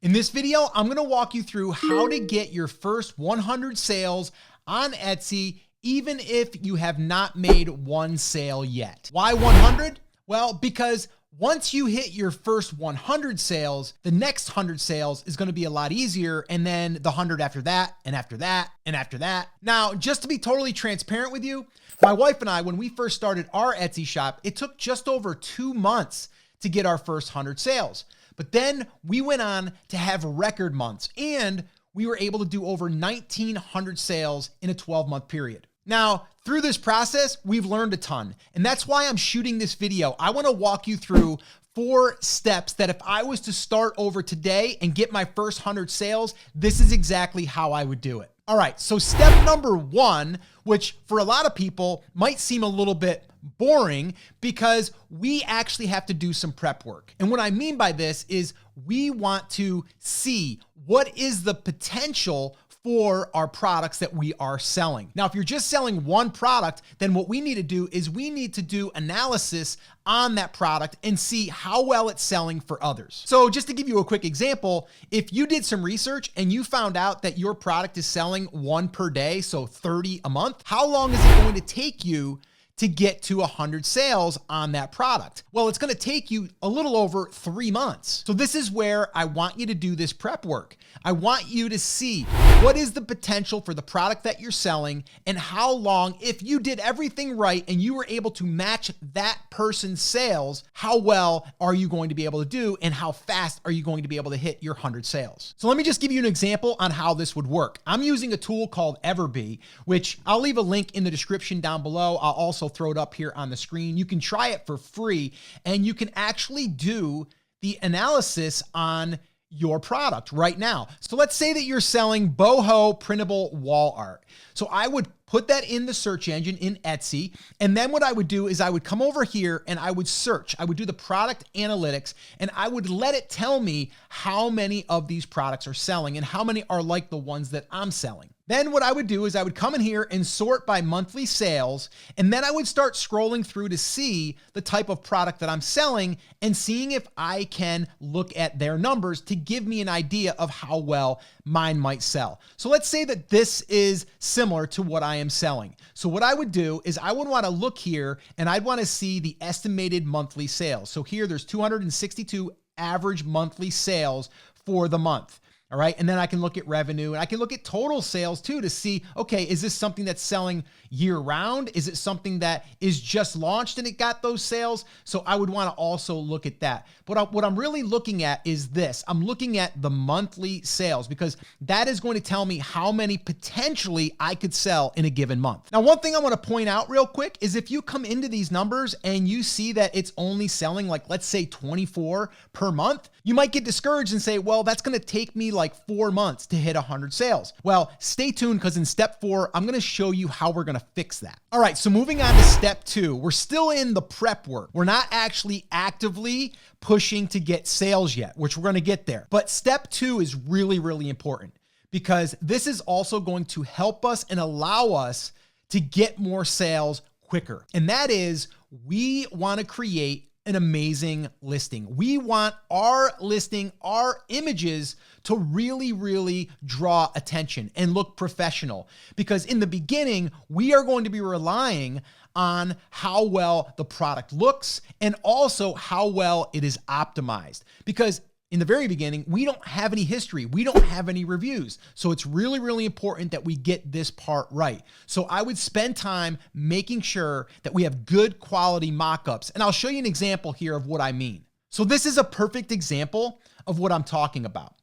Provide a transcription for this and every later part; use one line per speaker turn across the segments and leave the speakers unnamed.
In this video, I'm gonna walk you through how to get your first 100 sales on Etsy, even if you have not made one sale yet. Why 100? Well, because once you hit your first 100 sales, the next 100 sales is gonna be a lot easier, and then the 100 after that, and after that, and after that. Now, just to be totally transparent with you, my wife and I, when we first started our Etsy shop, it took just over 2 months to get our first 100 sales. But then we went on to have record months, and we were able to do over 1,900 sales in a 12-month period. Now, through this process, we've learned a ton, and that's why I'm shooting this video. I want to walk you through 4 steps that if I was to start over today and get my first 100 sales, this is exactly how I would do it. All right, so step number 1, which for a lot of people might seem a little bit boring, because we actually have to do some prep work. And what I mean by this is we want to see what is the potential for our products that we are selling. Now, if you're just selling one product, then what we need to do is we need to do analysis on that product and see how well it's selling for others. So just to give you a quick example, if you did some research and you found out that your product is selling 1 per day, so 30 a month, how long is it going to take you to get to 100 sales on that product? Well, it's gonna take you a little over 3 months. So this is where I want you to do this prep work. I want you to see what is the potential for the product that you're selling, and how long, if you did everything right and you were able to match that person's sales, how well are you going to be able to do, and how fast are you going to be able to hit your 100 sales? So let me just give you an example on how this would work. I'm using a tool called Everbee, which I'll leave a link in the description down below. I'll also throw it up here on the screen. You can try it for free, and you can actually do the analysis on your product right now. So let's say that you're selling boho printable wall art. So I would put that in the search engine in Etsy. And then what I would do is I would come over here and I would search. I would do the product analytics, and I would let it tell me how many of these products are selling and how many are like the ones that I'm selling. Then what I would do is I would come in here and sort by monthly sales, and then I would start scrolling through to see the type of product that I'm selling and seeing if I can look at their numbers to give me an idea of how well mine might sell. So let's say that this is similar to what I am selling. So what I would do is I would want to look here, and I'd want to see the estimated monthly sales. So here there's 262 average monthly sales for the month. All right. And then I can look at revenue, and I can look at total sales too to see, okay, is this something that's selling year round? Is it something that is just launched and it got those sales? So I would want to also look at that. But what I'm really looking at is this. I'm looking at the monthly sales, because that is going to tell me how many potentially I could sell in a given month. Now, one thing I want to point out real quick is if you come into these numbers and you see that it's only selling like, let's say 24 per month, you might get discouraged and say, well, that's going to take me like 4 months to hit 100 sales. Well, stay tuned, because in step 4, I'm going to show you how we're going to fix that. All right, so moving on to step 2, we're still in the prep work. We're not actually actively pushing to get sales yet, which we're going to get there. But step 2 is really, really important, because this is also going to help us and allow us to get more sales quicker. And that is, we want to create an amazing listing. We want our listing, our images to really, really draw attention and look professional, because in the beginning, we are going to be relying on how well the product looks and also how well it is optimized, because in the very beginning, we don't have any history. We don't have any reviews. So it's really, really important that we get this part right. So I would spend time making sure that we have good quality mock-ups. And I'll show you an example here of what I mean. So this is a perfect example of what I'm talking about.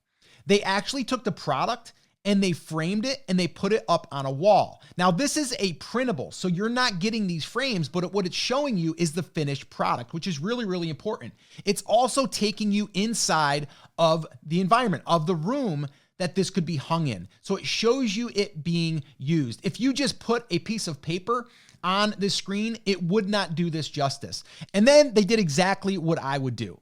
They actually took the product and they framed it and they put it up on a wall. Now, this is a printable, so you're not getting these frames, but what it's showing you is the finished product, which is really, really important. It's also taking you inside of the environment, of the room that this could be hung in. So it shows you it being used. If you just put a piece of paper on this screen, it would not do this justice. And then they did exactly what I would do.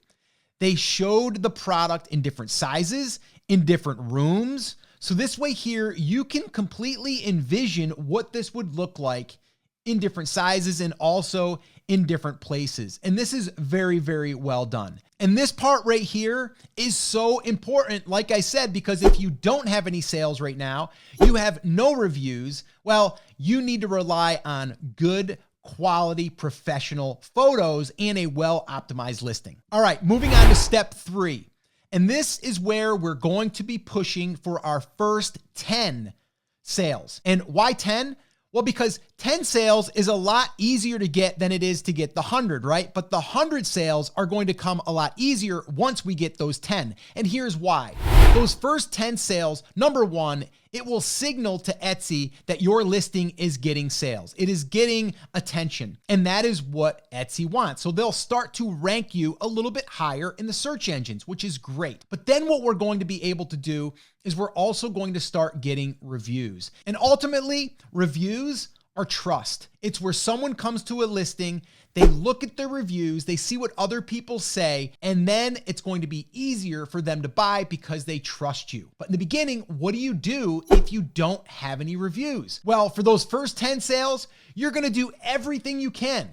They showed the product in different sizes, in different rooms. So this way here, you can completely envision what this would look like in different sizes and also in different places. And this is very, very well done. And this part right here is so important, like I said, because if you don't have any sales right now, you have no reviews, well, you need to rely on good quality professional photos and a well-optimized listing. All right, moving on to step 3. And this is where we're going to be pushing for our first 10 sales. And why 10? Well, because 10 sales is a lot easier to get than it is to get the 100, right? But the 100 sales are going to come a lot easier once we get those 10. And here's why. Those first 10 sales, number one, it will signal to Etsy that your listing is getting sales. It is getting attention. And that is what Etsy wants. So they'll start to rank you a little bit higher in the search engines, which is great. But then what we're going to be able to do is we're also going to start getting reviews. And ultimately, reviews are trust. It's where someone comes to a listing, they look at the reviews, they see what other people say, and then it's going to be easier for them to buy because they trust you. But in the beginning, what do you do if you don't have any reviews? Well, for those first 10 sales, you're gonna do everything you can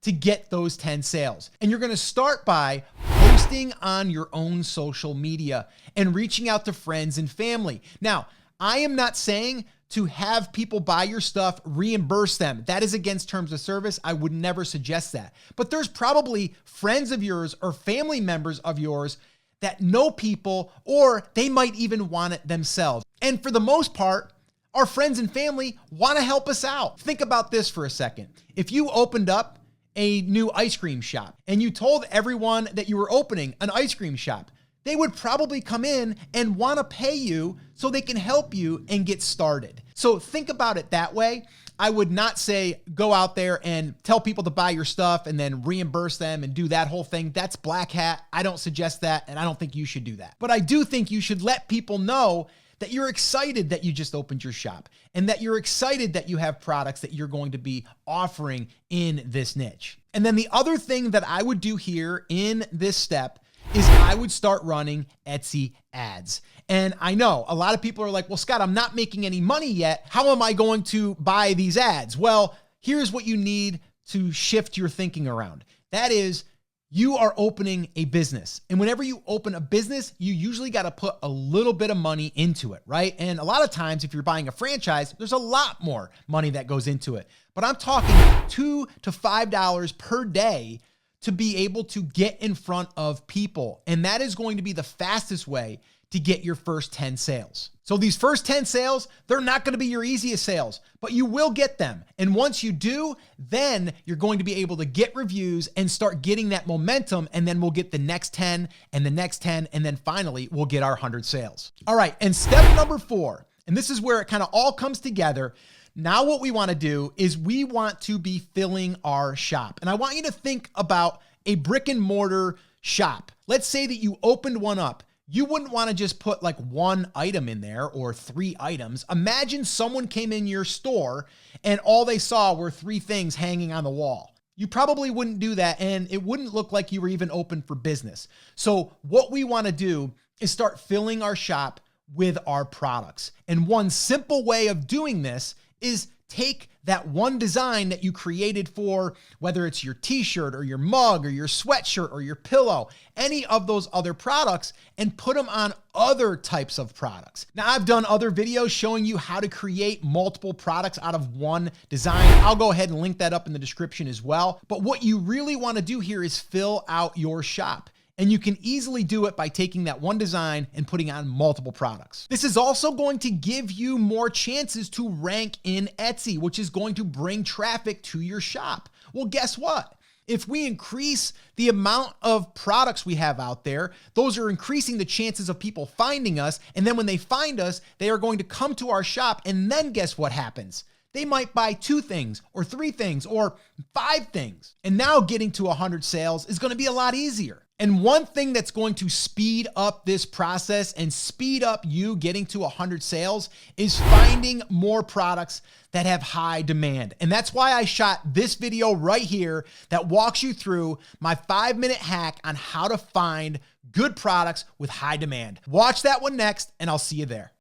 to get those 10 sales. And you're gonna start by posting on your own social media and reaching out to friends and family. Now, I am not saying to have people buy your stuff, reimburse them. That is against terms of service. I would never suggest that. But there's probably friends of yours or family members of yours that know people, or they might even want it themselves. And for the most part, our friends and family want to help us out. Think about this for a second. If you opened up a new ice cream shop and you told everyone that you were opening an ice cream shop, they would probably come in and want to pay you so they can help you and get started. So think about it that way. I would not say go out there and tell people to buy your stuff and then reimburse them and do that whole thing. That's black hat. I don't suggest that, and I don't think you should do that. But I do think you should let people know that you're excited that you just opened your shop and that you're excited that you have products that you're going to be offering in this niche. And then the other thing that I would do here in this step is I would start running Etsy ads. And I know a lot of people are like, well, Scott, I'm not making any money yet. How am I going to buy these ads? Well, here's what you need to shift your thinking around. That is, you are opening a business. And whenever you open a business, you usually got to put a little bit of money into it, right? And a lot of times, if you're buying a franchise, there's a lot more money that goes into it. But I'm talking $2 to $5 per day to be able to get in front of people. And that is going to be the fastest way to get your first 10 sales. So these first 10 sales, they're not going to be your easiest sales, but you will get them. And once you do, then you're going to be able to get reviews and start getting that momentum. And then we'll get the next 10 and the next 10. And then finally, we'll get our 100 sales. All right. And step number 4, and this is where it kind of all comes together. Now what we want to do is we want to be filling our shop. And I want you to think about a brick and mortar shop. Let's say that you opened one up. You wouldn't want to just put like one item in there or 3 items. Imagine someone came in your store and all they saw were 3 things hanging on the wall. You probably wouldn't do that, and it wouldn't look like you were even open for business. So what we want to do is start filling our shop with our products. And one simple way of doing this is take that one design that you created for, whether it's your t-shirt or your mug or your sweatshirt or your pillow, any of those other products, and put them on other types of products. Now, I've done other videos showing you how to create multiple products out of one design. I'll go ahead and link that up in the description as well. But what you really want to do here is fill out your shop. And you can easily do it by taking that one design and putting on multiple products. This is also going to give you more chances to rank in Etsy, which is going to bring traffic to your shop. Well, guess what? If we increase the amount of products we have out there, those are increasing the chances of people finding us. And then when they find us, they are going to come to our shop. And then guess what happens? They might buy 2 things or 3 things or 5 things. And now getting to 100 sales is going to be a lot easier. And one thing that's going to speed up this process and speed up you getting to 100 sales is finding more products that have high demand. And that's why I shot this video right here that walks you through my 5-minute hack on how to find good products with high demand. Watch that one next, and I'll see you there.